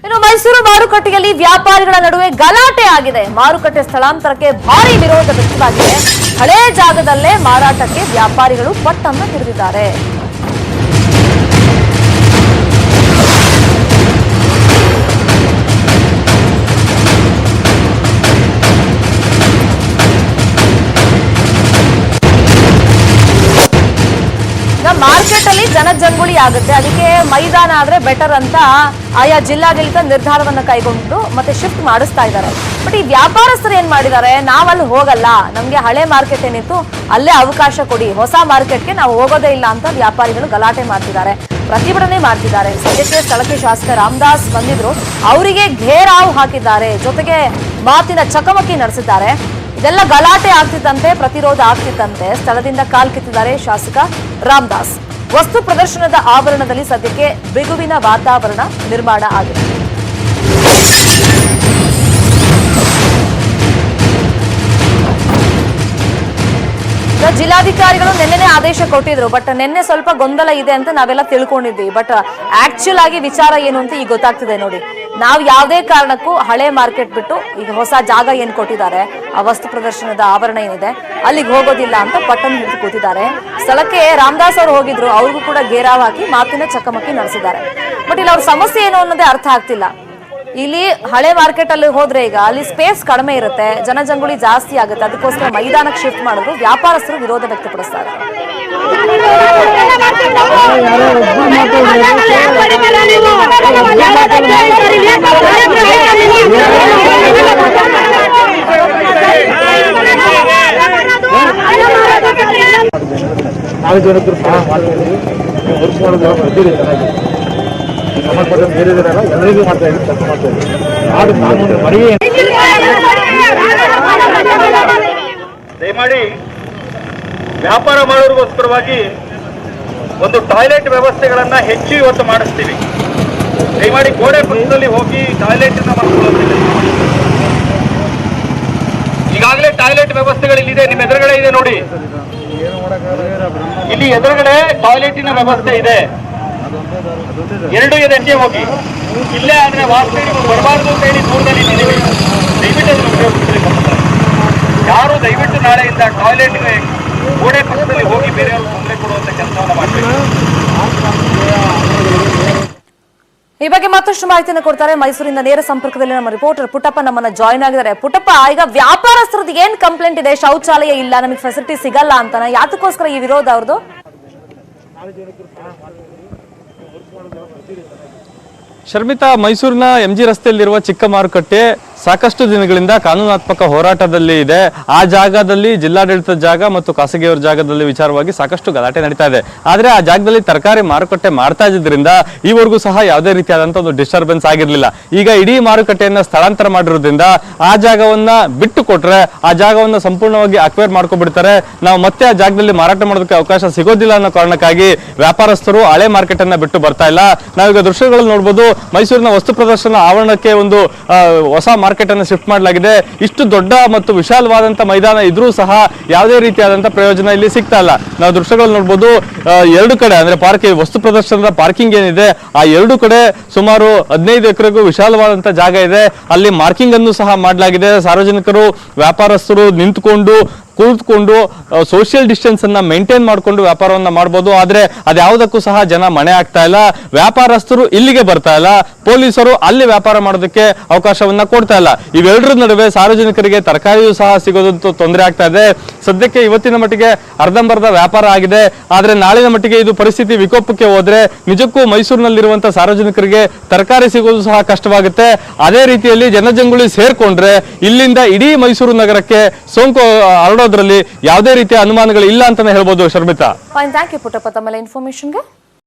ಇನ್ನು ಮೈಸೂರು ಮಾರುಕಟ್ಟೆಯಲ್ಲಿ ವ್ಯಾಪಾರಿಗಳ ನಡುವೆ ಗಲಾಟೆ ಆಗಿದೆ. ಮಾರುಕಟ್ಟೆ ಸ್ಥಳಾಂತರಕ್ಕೆ ಭಾರಿ ವಿರೋಧ ವ್ಯಕ್ತವಾಗಿದೆ. ಹಳೆ ಜಾಗದಲ್ಲೇ ಮಾರಾಟಕ್ಕೆ ವ್ಯಾಪಾರಿಗಳು ಪಟ್ಟನ್ನು ಹಿಡಿದಿದ್ದಾರೆ. ಮಾರ್ಕೆಟ್ ಅಲ್ಲಿ ಜನಜಂಗುಳಿ ಆಗುತ್ತೆ, ಅದಕ್ಕೆ ಮೈದಾನ ಆದ್ರೆ ಬೆಟರ್ ಅಂತ ಆಯಾ ಜಿಲ್ಲಾಡಳಿತ ನಿರ್ಧಾರವನ್ನ ಕೈಗೊಂಡು ಮತ್ತೆ ಶಿಫ್ಟ್ ಮಾಡಿಸ್ತಾ ಇದ್ದಾರೆ. ಬಟ್ ಈ ವ್ಯಾಪಾರಸ್ಥರು ಏನ್ ಮಾಡಿದ್ದಾರೆ, ನಾವಲ್ಲಿ ಹೋಗಲ್ಲ, ನಮ್ಗೆ ಹಳೆ ಮಾರ್ಕೆಟ್ ಏನಿತ್ತು ಅಲ್ಲೇ ಅವಕಾಶ ಕೊಡಿ, ಹೊಸ ಮಾರ್ಕೆಟ್ಗೆ ನಾವು ಹೋಗೋದೇ ಇಲ್ಲ ಅಂತ ವ್ಯಾಪಾರಿಗಳು ಗಲಾಟೆ ಮಾಡ್ತಿದ್ದಾರೆ, ಪ್ರತಿಭಟನೆ ಮಾಡ್ತಿದ್ದಾರೆ. ಸದ್ಯಕ್ಕೆ ಸ್ಥಳಕ್ಕೆ ಶಾಸಕ ರಾಮದಾಸ್ ಬಂದಿದ್ರು, ಅವರಿಗೆ ಘೇರಾವ್ ಹಾಕಿದ್ದಾರೆ, ಜೊತೆಗೆ ಮಾತಿನ ಚಕಮಕಿ ನಡೆಸಿದ್ದಾರೆ. ಇದೆಲ್ಲ ಗಲಾಟೆ ಆಗ್ತಿತ್ತಂತೆ, ಪ್ರತಿರೋಧ ಆಗ್ತಿತ್ತಂತೆ. ಸ್ಥಳದಿಂದ ಕಾಲ್ಕಿತ್ತಿದ್ದಾರೆ ಶಾಸಕ ರಾಮದಾಸ್. ವಸ್ತು ಪ್ರದರ್ಶನದ ಆವರಣದಲ್ಲಿ ಸದ್ಯಕ್ಕೆ ಬಿಗುವಿನ ವಾತಾವರಣ ನಿರ್ಮಾಣ ಆಗಿದೆ. ಜಿಲ್ಲಾಧಿಕಾರಿಗಳು ನಿನ್ನೆ ಆದೇಶ ಕೊಟ್ಟಿದ್ರು, ಬಟ್ ನಿನ್ನೆ ಸ್ವಲ್ಪ ಗೊಂದಲ ಇದೆ ಅಂತ ನಾವೆಲ್ಲ ತಿಳ್ಕೊಂಡಿದ್ವಿ. ಬಟ್ ಆಕ್ಚುಲ್ ಆಗಿ ವಿಚಾರ ಏನು ಅಂತ ಈಗ ಗೊತ್ತಾಗ್ತಿದೆ ನೋಡಿ. ನಾವು ಯಾವುದೇ ಕಾರಣಕ್ಕೂ ಹಳೆ ಮಾರ್ಕೆಟ್ ಬಿಟ್ಟು ಈಗ ಹೊಸ ಜಾಗ ಏನ್ ಕೊಟ್ಟಿದ್ದಾರೆ, ಆ ವಸ್ತು ಪ್ರದರ್ಶನದ ಆವರಣ ಏನಿದೆ ಅಲ್ಲಿಗೆ ಹೋಗೋದಿಲ್ಲ ಅಂತ ಪಟ್ಟನ್ನು ಹಿಡಿದು ಕೂತಿದ್ದಾರೆ. ಸ್ಥಳಕ್ಕೆ ರಾಮದಾಸ್ ಅವರು ಹೋಗಿದ್ರು, ಅವ್ರಿಗೂ ಕೂಡ ಘೇರಾವ್ ಹಾಕಿ ಮಾತಿನ ಚಕಮಕಿ ನಡೆಸಿದ್ದಾರೆ. ಬಟ್ ಇಲ್ಲಿ ಅವ್ರ ಸಮಸ್ಯೆ ಏನು ಅನ್ನೋದೇ ಅರ್ಥ ಆಗ್ತಿಲ್ಲ. ಇಲ್ಲಿ ಹಳೆ ಮಾರ್ಕೆಟ್ ಅಲ್ಲಿ ಹೋದ್ರೆ ಈಗ ಅಲ್ಲಿ ಸ್ಪೇಸ್ ಕಡಿಮೆ ಇರುತ್ತೆ, ಜನಜಂಗುಳಿ ಜಾಸ್ತಿ ಆಗುತ್ತೆ, ಅದಕ್ಕೋಸ್ಕರ ಮೈದಾನಕ್ಕೆ ಶಿಫ್ಟ್ ಮಾಡಿದ್ರು. ವ್ಯಾಪಾರಸ್ಥರು ವಿರೋಧ ವ್ಯಕ್ತಪಡಿಸ್ತಾರೆ. ದಯಮಾಡಿ ವ್ಯಾಪಾರ ಮಾಡೋರಿಗೋಸ್ಕರವಾಗಿ ಒಂದು ಟಾಯ್ಲೆಟ್ ವ್ಯವಸ್ಥೆಗಳನ್ನ ಹೆಚ್ಚು ಇವತ್ತು ಮಾಡಿಸ್ತೀವಿ. ದಯಮಾಡಿ ಗೋಡೆ ಪಕ್ಕದಲ್ಲಿ ಹೋಗಿ ಟಾಯ್ಲೆಟ್ ಈಗಾಗಲೇ ಟಾಯ್ಲೆಟ್ ವ್ಯವಸ್ಥೆಗಳು ಇಲ್ಲಿದೆ, ನಿಮ್ಮ ಎದುರುಗಡೆ ಇದೆ ನೋಡಿ, ಇಲ್ಲಿ ಎದುರುಗಡೆ ಟಾಯ್ಲೆಟಿನ ವ್ಯವಸ್ಥೆ ಇದೆ. ಎರಡು ಎದೆಚ್ಚೆ ಹೋಗಿ ಇಲ್ಲೇ ಆದ್ರೆ ವಾಸನೆ ಬರಬಾರ್ದು ಅಂತ ಹೇಳಿ ದೂರದಲ್ಲಿ ದಯವಿಟ್ಟು ಅದನ್ನು ಉಪಯೋಗಿಸಬೇಕಾಗ್ತದೆ. ಯಾರು ದಯವಿಟ್ಟು ನಾಳೆಯಿಂದ ಟಾಯ್ಲೆಟ್ ಗೋಡೆ ಪಕ್ಕದಲ್ಲಿ ಹೋಗಿ ಬೇರೆಯವರು ತೊಂದರೆ ಕೊಡುವಂತ ಕೆಲಸವನ್ನು ಮಾಡಬೇಕು. ಈ ಬಗ್ಗೆ ಮತ್ತಷ್ಟು ಮಾಹಿತಿಯನ್ನು ಕೊಡ್ತಾರೆ ಮೈಸೂರಿನ ನೇರ ಸಂಪರ್ಕದಲ್ಲಿ ನಮ್ಮ ರಿಪೋರ್ಟರ್ ಪುಟ್ಟಪ್ಪ ನಮ್ಮನ್ನ ಜಾಯ್ನ್ ಆಗಿದ್ದಾರೆ. ಪುಟ್ಟಪ್ಪ, ಈಗ ವ್ಯಾಪಾರಸ್ಥರದ್ದು ಏನ್ ಕಂಪ್ಲೇಂಟ್ ಇದೆ? ಶೌಚಾಲಯ ಇಲ್ಲ, ನಮಗೆ ಫೆಸಿಲಿಟಿ ಸಿಗಲ್ಲ ಅಂತಾನ, ಯಾತಕ್ಕೋಸ್ಕರ ಈ ವಿರೋಧ ಅವ್ರದ್ದು? ಶರ್ಮಿತಾ, ಮೈಸೂರಿನ ಎಂಜಿ ರಸ್ತೆಯಲ್ಲಿರುವ ಚಿಕ್ಕ ಮಾರುಕಟ್ಟೆ ಸಾಕಷ್ಟು ದಿನಗಳಿಂದ ಕಾನೂನಾತ್ಮಕ ಹೋರಾಟದಲ್ಲಿ ಇದೆ. ಆ ಜಾಗದಲ್ಲಿ ಜಿಲ್ಲಾಡಳಿತದ ಜಾಗ ಮತ್ತು ಖಾಸಗಿಯವರ ಜಾಗದಲ್ಲಿ ವಿಚಾರವಾಗಿ ಸಾಕಷ್ಟು ಗಲಾಟೆ ನಡೀತಾ ಇದೆ. ಆದ್ರೆ ಆ ಜಾಗದಲ್ಲಿ ತರಕಾರಿ ಮಾರುಕಟ್ಟೆ ಮಾಡ್ತಾ ಇದ್ರಿಂದ ಈವರೆಗೂ ಸಹ ಯಾವುದೇ ರೀತಿಯಾದಂತಹ ಒಂದು ಡಿಸ್ಟರ್ಬೆನ್ಸ್ ಆಗಿರ್ಲಿಲ್ಲ. ಈಗ ಇಡೀ ಮಾರುಕಟ್ಟೆಯನ್ನ ಸ್ಥಳಾಂತರ ಮಾಡಿರೋದ್ರಿಂದ ಆ ಜಾಗವನ್ನ ಬಿಟ್ಟು ಕೊಟ್ರೆ ಆ ಜಾಗವನ್ನ ಸಂಪೂರ್ಣವಾಗಿ ಅಕ್ವೈರ್ ಮಾಡ್ಕೊಂಡ್ಬಿಡ್ತಾರೆ. ನಾವು ಮತ್ತೆ ಆ ಜಾಗದಲ್ಲಿ ಮಾರಾಟ ಮಾಡೋದಕ್ಕೆ ಅವಕಾಶ ಸಿಗೋದಿಲ್ಲ ಅನ್ನೋ ಕಾರಣಕ್ಕಾಗಿ ವ್ಯಾಪಾರಸ್ಥರು ಹಳೆ ಮಾರ್ಕೆಟ್ ಅನ್ನ ಬಿಟ್ಟು ಬರ್ತಾ ಇಲ್ಲ. ನಾವೀಗ ದೃಶ್ಯಗಳಲ್ಲಿ ನೋಡಬಹುದು, ಮೈಸೂರಿನ ವಸ್ತು ಪ್ರದರ್ಶನ ಆವರಣಕ್ಕೆ ಒಂದು ಹೊಸ ಮಾರ್ಕೆಟ್ ಅನ್ನು ಶಿಫ್ಟ್ ಮಾಡಲಾಗಿದೆ. ಇಷ್ಟು ದೊಡ್ಡ ಮತ್ತು ವಿಶಾಲವಾದಂತ ಮೈದಾನ ಇದ್ರೂ ಸಹ ಯಾವುದೇ ರೀತಿಯಾದಂತಹ ಪ್ರಯೋಜನ ಇಲ್ಲಿ ಸಿಗ್ತಾ ಇಲ್ಲ. ನಾವು ದೃಶ್ಯಗಳು ನೋಡಬಹುದು, ಎರಡು ಕಡೆ ಅಂದ್ರೆ ವಸ್ತು ಪ್ರದರ್ಶನದ ಪಾರ್ಕಿಂಗ್ ಏನಿದೆ ಆ ಎರಡು ಕಡೆ ಸುಮಾರು 15 ಎಕರೆಗೂ ವಿಶಾಲವಾದಂತಹ ಜಾಗ ಇದೆ. ಅಲ್ಲಿ ಮಾರ್ಕಿಂಗ್ ಅನ್ನು ಸಹ ಮಾಡಲಾಗಿದೆ. ಸಾರ್ವಜನಿಕರು ವ್ಯಾಪಾರಸ್ಥರು ನಿಂತುಕೊಂಡು ಕೂತ್ಕೊಂಡು ಸೋಷಿಯಲ್ ಡಿಸ್ಟೆನ್ಸ್ ಅನ್ನ ಮೇಂಟೈನ್ ಮಾಡಿಕೊಂಡು ವ್ಯಾಪಾರವನ್ನ ಮಾಡಬಹುದು. ಆದ್ರೆ ಅದ್ಯಾವುದಕ್ಕೂ ಸಹ ಜನ ಮನೆ ಆಗ್ತಾ ಇಲ್ಲ. ವ್ಯಾಪಾರಸ್ಥರು ಇಲ್ಲಿಗೆ ಬರ್ತಾ ಇಲ್ಲ, ಪೊಲೀಸರು ಅಲ್ಲಿ ವ್ಯಾಪಾರ ಮಾಡೋದಕ್ಕೆ ಅವಕಾಶವನ್ನ ಕೊಡ್ತಾ ಇಲ್ಲ. ಇವೆರಡರ ನಡುವೆ ಸಾರ್ವಜನಿಕರಿಗೆ ತರಕಾರಿಯೂ ಸಹ ಸಿಗೋದಂತೂ ತೊಂದರೆ ಆಗ್ತಾ ಇದೆ. ಸದ್ಯಕ್ಕೆ ಇವತ್ತಿನ ಮಟ್ಟಿಗೆ ಅರ್ಧಂಬರ್ಧ ವ್ಯಾಪಾರ ಆಗಿದೆ. ಆದ್ರೆ ನಾಳಿನ ಮಟ್ಟಿಗೆ ಇದು ಪರಿಸ್ಥಿತಿ ವಿಕೋಪಕ್ಕೆ ಹೋದ್ರೆ ನಿಜಕ್ಕೂ ಮೈಸೂರಿನಲ್ಲಿರುವಂತಹ ಸಾರ್ವಜನಿಕರಿಗೆ ತರಕಾರಿ ಸಿಗೋದು ಸಹ ಕಷ್ಟವಾಗುತ್ತೆ. ಅದೇ ರೀತಿಯಲ್ಲಿ ಜನಜಂಗುಳಿ ಸೇರ್ಕೊಂಡ್ರೆ ಇಲ್ಲಿಂದ ಇಡೀ ಮೈಸೂರು ನಗರಕ್ಕೆ ಸೋಂಕು ಹರಡೋದ್ರಲ್ಲಿ ಯಾವುದೇ ರೀತಿಯ ಅನುಮಾನಗಳು ಇಲ್ಲ ಅಂತಾನೆ ಹೇಳ್ಬೋದು. Sharmita, fine, thank you Puttappa ತಮ್ಮ ಇನ್ಫಾರ್ಮೇಶನ್ಗೆ.